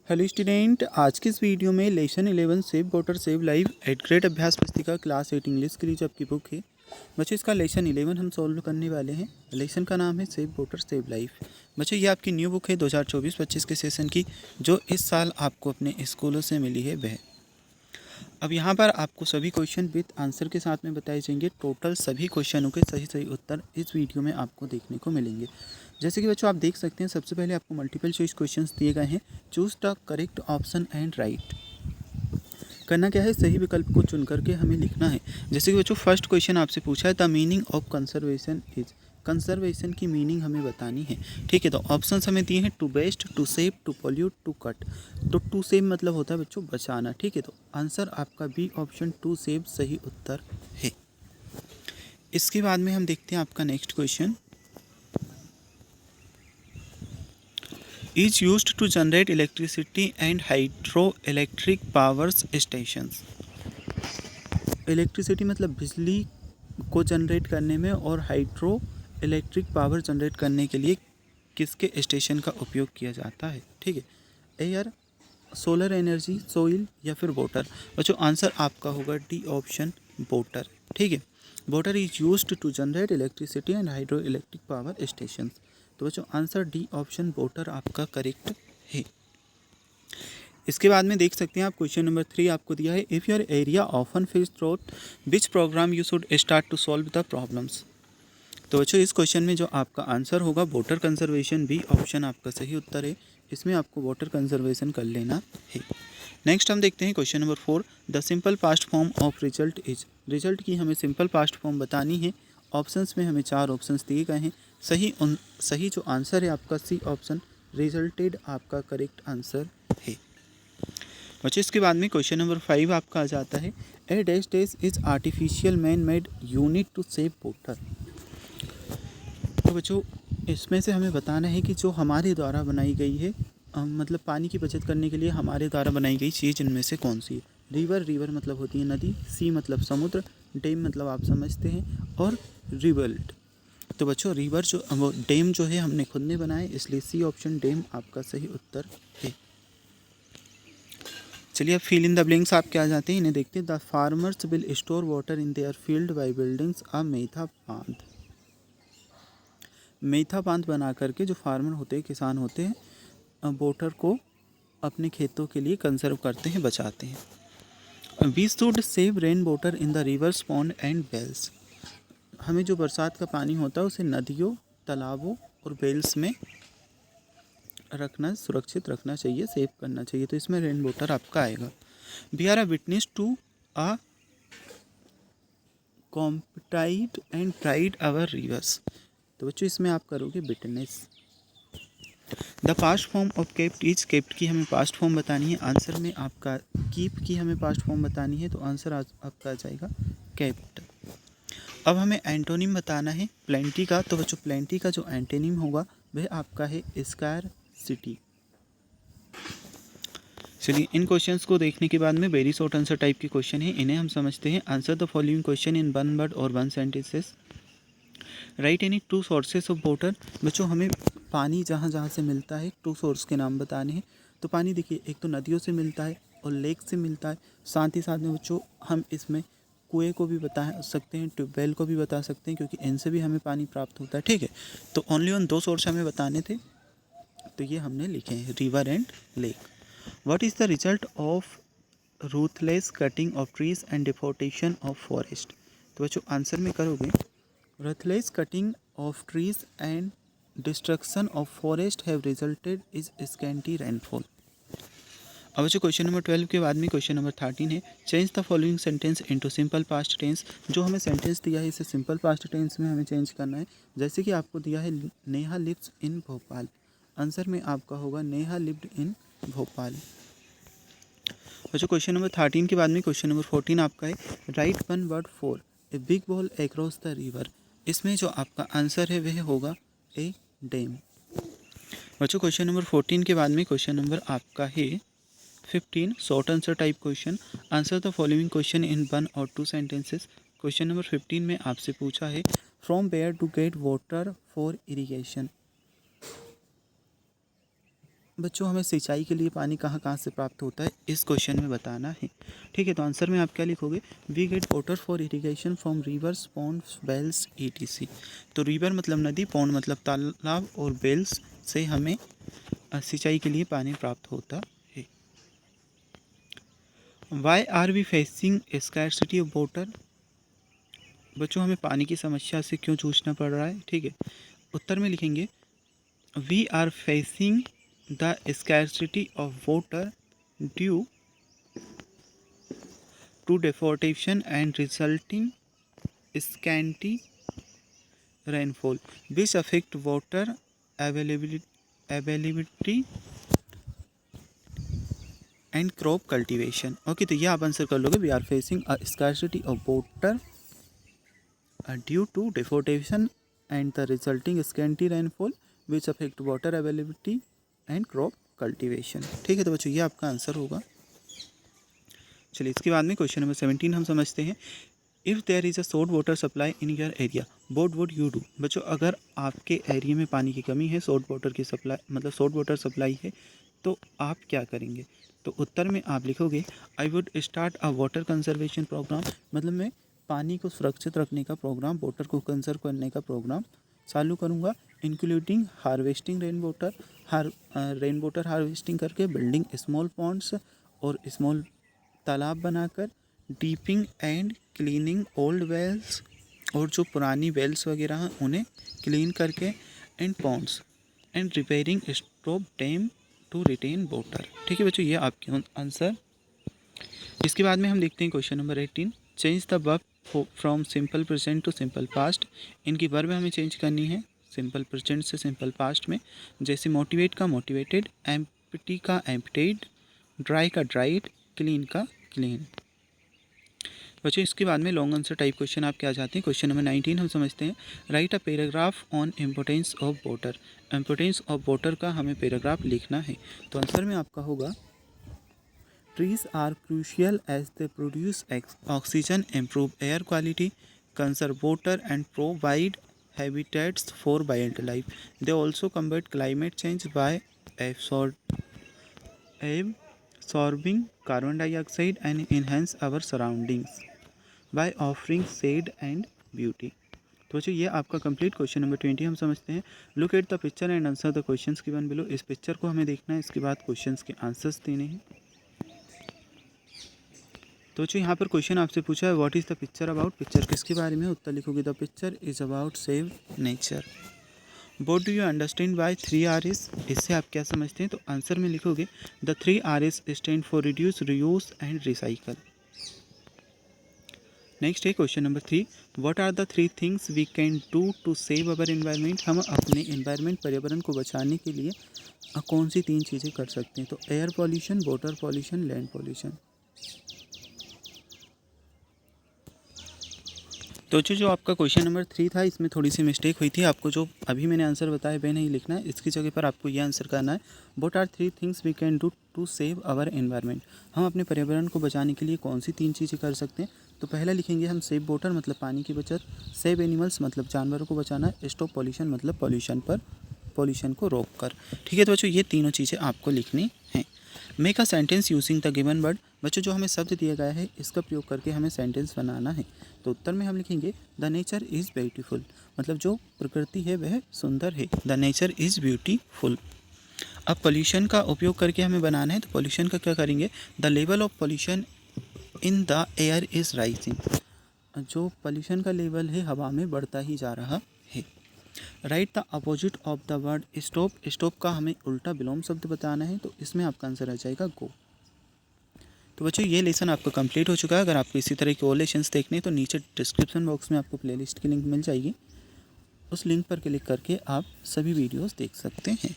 Hello student, आज के इस वीडियो में lesson 11 save water save life at grade अभ्यास पुस्तिका क्लास 8 इंग्लिश के लिए जो आपकी बुक है बच्चों, इसका लेसन 11 हम सॉल्व करने वाले हैं। लेसन का नाम है सेव वाटर सेव लाइफ। बच्चों, ये आपकी न्यू बुक है 2024-25 के सेशन की, जो इस साल आपको अपने स्कूलों से मिली है वह। अब यहाँ पर आपको सभी क्वेश्चन विद आंसर के साथ में बताए जाएंगे। टोटल सभी क्वेश्चनों के सही सही उत्तर इस वीडियो में आपको देखने को मिलेंगे। जैसे कि बच्चों आप देख सकते हैं, सबसे पहले आपको मल्टीपल चॉइस क्वेश्चंस दिए गए हैं। Choose the correct option and right. करना क्या है, सही विकल्प को चुन करके हमें लिखना है। जैसे कि बच्चों फर्स्ट क्वेश्चन आपसे पूछा है the meaning of conservation is. Conservation की मीनिंग हमें बतानी है। ठीक है, तो ऑप्शंस हमें दिए हैं to waste, to save, to pollute, to cut. तो टू सेव मतलब होता है बच्चों बचाना। ठीक है, तो आंसर आपका बी ऑप्शन टू सेव सही उत्तर है। इसके बाद में हम देखते हैं आपका next question. is used to generate electricity and hydroelectric power stations। Electricity मतलब बिजली को जनरेट करने में और हाइड्रो इलेक्ट्रिक पावर जनरेट करने के लिए किसके स्टेशन का उपयोग किया जाता है। ठीक है, एयर, सोलर एनर्जी, सोइल या फिर वाटर। बच्चों आंसर आपका होगा डी ऑप्शन वाटर। ठीक है, water is used to generate electricity and hydro electric power station. तो बच्चों आंसर डी ऑप्शन वाटर आपका करेक्ट है। इसके बाद में देख सकते हैं आप क्वेश्चन नंबर 3 आपको दिया है if your area often face drought which program you should start to solve the problems. तो बच्चों इस क्वेश्चन में जो आपका आंसर होगा वाटर कंजर्वेशन, बी ऑप्शन आपका सही उत्तर है। इसमें आपको वाटर कंजर्वेशन कर लेना है। नेक्स्ट हम देखते हैं question number 4 the simple past form of result is. Result की हमें सिंपल पास्ट फॉर्म बतानी है। ऑप्शंस में हमें 4 ऑप्शंस दिए गए हैं। सही जो आंसर है आपका सी ऑप्शन रिजल्टेड आपका करेक्ट आंसर है। बच्चों इसके बाद में क्वेश्चन नंबर 5 आपका आ जाता है a dash dash is artificial man made unit to save water. तो बच्चों इसमें से हमें बताना है कि जो हमारे द्वारा बनाई गई है मतलब पानी की बचत करने के लिए हमारे द्वारा बनाई गई चीज़ इनमें से कौन सी है। रिवर मतलब होती है नदी, सी मतलब समुद्र, डैम मतलब आप समझते हैं, और रिवल्ट। तो बच्चों रिवर जो वो डैम जो है हमने खुद ने बनाया, इसलिए सी ऑप्शन डैम आपका सही उत्तर है। चलिए अब फिल इन द ब्लैंक्स आप क्या जाते हैं, इन्हें देखते हैं। The farmers will store water in their field by buildings a मेथा बांध। मेथा बांध बना करके जो फार्मर होते हैं, किसान होते हैं, वाटर को अपने खेतों के लिए कंजर्व करते हैं, बचाते हैं। We should save rain water in the rivers, pond and wells. हमें जो बरसात का पानी होता है उसे नदियों, तालाबों और वेल्स में रखना, सुरक्षित रखना चाहिए, सेव करना चाहिए। तो इसमें रेन वाटर आपका आएगा। We are a witness to a competed and pride our rivers. तो बच्चों इसमें आप करोगे witness. The past form of kept is. Kept की हमें पास्ट फॉर्म बतानी है। आंसर में आपका कीप की हमें पास्ट फॉर्म बतानी है, तो आंसर आपका आ जाएगा केप्ट। अब हमें एंटोनिम बताना है प्लेंटी का। तो बच्चों प्लेंटी का जो एंटोनिम होगा वह आपका है स्कार सिटी। चलिए इन क्वेश्चंस को देखने के बाद में वेरी शॉर्ट आंसर टाइप के क्वेश्चन हैं, इन्हें हम समझते हैं। Answer the following question in one word और one sentences. Right any two sources of water. बच्चों हमें पानी जहाँ जहाँ से मिलता है टू सोर्स के नाम बताने हैं। तो पानी देखिए, एक तो नदियों से मिलता है और लेक से मिलता है। साथ ही साथ में बच्चों हम इसमें कुएँ को भी बता सकते हैं, ट्यूबवेल को भी बता सकते हैं, क्योंकि इनसे भी हमें पानी प्राप्त होता है। ठीक है, तो ओनली ऑन 2 सोर्स हमें बताने थे, तो ये हमने लिखे हैं river and lake. What is the result of ruthless cutting of trees and deforestation of forest. तो बच्चों आंसर में करोगे ruthless cutting of trees and destruction of forest have resulted is scanty rainfall। अब बच्चों क्वेश्चन नंबर 12 के बाद में question number 13 है change the following sentence into simple past tense. जो हमें सेंटेंस दिया है इसे सिंपल पास्ट टेंस में हमें चेंज करना है। जैसे कि आपको दिया है Neha lives in Bhopal. Answer में आपका होगा नेहा लिव्ड इन भोपाल। बच्चों क्वेश्चन नंबर 13 के बाद में क्वेश्चन नंबर 14 आपका है right one word for a big ball across the river. इसमें जो आपका आंसर है वह होगा ए डैम। बच्चों क्वेश्चन नंबर 14 के बाद में क्वेश्चन नंबर आपका है 15 short answer type question. Answer the following question इन 1 और 2 सेंटेंसेस। क्वेश्चन नंबर 15 में आपसे पूछा है from where to get water for irrigation. बच्चों हमें सिंचाई के लिए पानी कहाँ कहाँ से प्राप्त होता है इस क्वेश्चन में बताना है। ठीक है, तो आंसर में आप क्या लिखोगे, we get water for irrigation from rivers, ponds, wells, ETC. तो रिवर मतलब नदी, पॉन्ड मतलब तालाब और वेल्स से हमें सिंचाई के लिए पानी प्राप्त होता है। Why are we facing scarcity of water. बच्चों हमें पानी की समस्या से क्यों जूझना पड़ रहा है। ठीक है, उत्तर में लिखेंगे we are facing the scarcity of water due to deforestation and resulting scanty rainfall which affect water availability and crop cultivation। Okay, तो ये आप आंसर कर लोगे, we are facing a scarcity of water due to deforestation and the resulting scanty rainfall which affect water availability and crop cultivation। ठीक है, तो बच्चों ये आपका आंसर होगा। चलिए इसके बाद में क्वेश्चन नंबर 17 हम समझते हैं। If there is a short water supply in your area what would you do. बच्चों अगर आपके एरिया में पानी की कमी है, शॉर्ट वाटर की सप्लाई मतलब शॉर्ट वाटर सप्लाई है, तो आप क्या करेंगे। तो उत्तर में आप लिखोगे I would start a water conservation program. मतलब मैं पानी को सुरक्षित रखने का प्रोग्राम, वाटर को कंजर्व करने का प्रोग्राम चालू करूँगा, including harvesting rain water harvesting करके, बिल्डिंग स्मॉल पॉन्ड्स और स्मॉल तालाब बनाकर, deepening and cleaning old wells और जो पुरानी वेल्स वगैरह हैं उन्हें क्लीन करके, and ponds and repairing stop dam to retain water. ठीक है बच्चों, ये आपके आंसर। इसके बाद में हम देखते हैं question number 18। Change the verb from simple present to simple past. इनकी वर्ब हमें चेंज करनी है सिंपल प्रेजेंट से सिंपल पास्ट में। जैसे मोटिवेट का मोटिवेटेड, एम्प्टी का एम्प्टेड, ड्राई का ड्राइड, क्लीन का क्लीन। बच्चों इसके बाद में लॉन्ग आंसर टाइप क्वेश्चन आप क्या चाहते हैं। क्वेश्चन नंबर 19 हम समझते हैं। Right a paragraph on importance of water. Importance of water का हमें पैराग्राफ लिखना है। तो आंसर में आपका होगा trees are crucial as they produce oxygen, improve air quality, conserve water and provide habitats for wildlife. They also combat climate change by absorbing carbon dioxide and enhance our surroundings by offering shade and beauty। तो बच्चों ये आपका complete question number 20 हम समझते हैं। Look at the picture and answer the questions given below. इस picture को हमें देखना है, इसके बाद क्वेश्चंस के आंसर्स देने हैं। तो बच्चों यहाँ पर क्वेश्चन आपसे पूछा है what is the picture about. Picture किसके बारे में, उत्तर लिखोगे the picture is about save nature. What do you understand by 3Rs। इससे आप क्या समझते हैं। तो आंसर में लिखोगे the 3Rs stand for reduce, reuse and recycle. Next है question number 3। What are the 3 things we can do to save our environment. हम अपने एनवायरनमेंट पर्यावरण को बचाने के लिए कौन सी 3 चीज़ें कर सकते हैं। तो air pollution, water pollution, land pollution. तो जो आपका क्वेश्चन नंबर 3 था इसमें थोड़ी सी मिस्टेक हुई थी। आपको जो अभी मैंने आंसर बताया वह नहीं लिखना है, इसकी जगह पर आपको ये आंसर करना है what are 3 things we can do to save our environment. हम अपने पर्यावरण को बचाने के लिए कौन सी 3 चीज़ें कर सकते हैं। तो पहला लिखेंगे हम सेव वाटर मतलब पानी की बचत, सेव एनिमल्स मतलब जानवरों को बचाना, स्टॉप पॉल्यूशन मतलब पॉल्यूशन को रोक कर। ठीक है, तो बच्चों ये तीनों चीज़ें आपको लिखनी हैं। Make a sentence using the given word. बच्चों जो हमें शब्द दिया गया है इसका प्रयोग करके हमें सेंटेंस बनाना है। तो उत्तर में हम लिखेंगे द नेचर इज़ ब्यूटीफुल। मतलब जो प्रकृति है वह सुंदर है, द नेचर इज़ ब्यूटीफुल। अब पोल्यूशन का उपयोग करके हमें बनाना है। तो पोल्यूशन का क्या करेंगे, the level of pollution in the air is rising. जो पोल्यूशन का लेवल है हवा में बढ़ता ही जा रहा है। Right the opposite of the word stop. Stop का हमें उल्टा विलोम शब्द बताना है। तो इसमें आपका आंसर आ जाएगा गो। तो बच्चों ये लेसन आपका कंप्लीट हो चुका है। अगर आपको इसी तरह के और लेसन्स देखने हैं तो नीचे डिस्क्रिप्शन बॉक्स में आपको प्लेलिस्ट की लिंक मिल जाएगी। उस लिंक पर क्लिक करके आप सभी वीडियोस देख सकते हैं।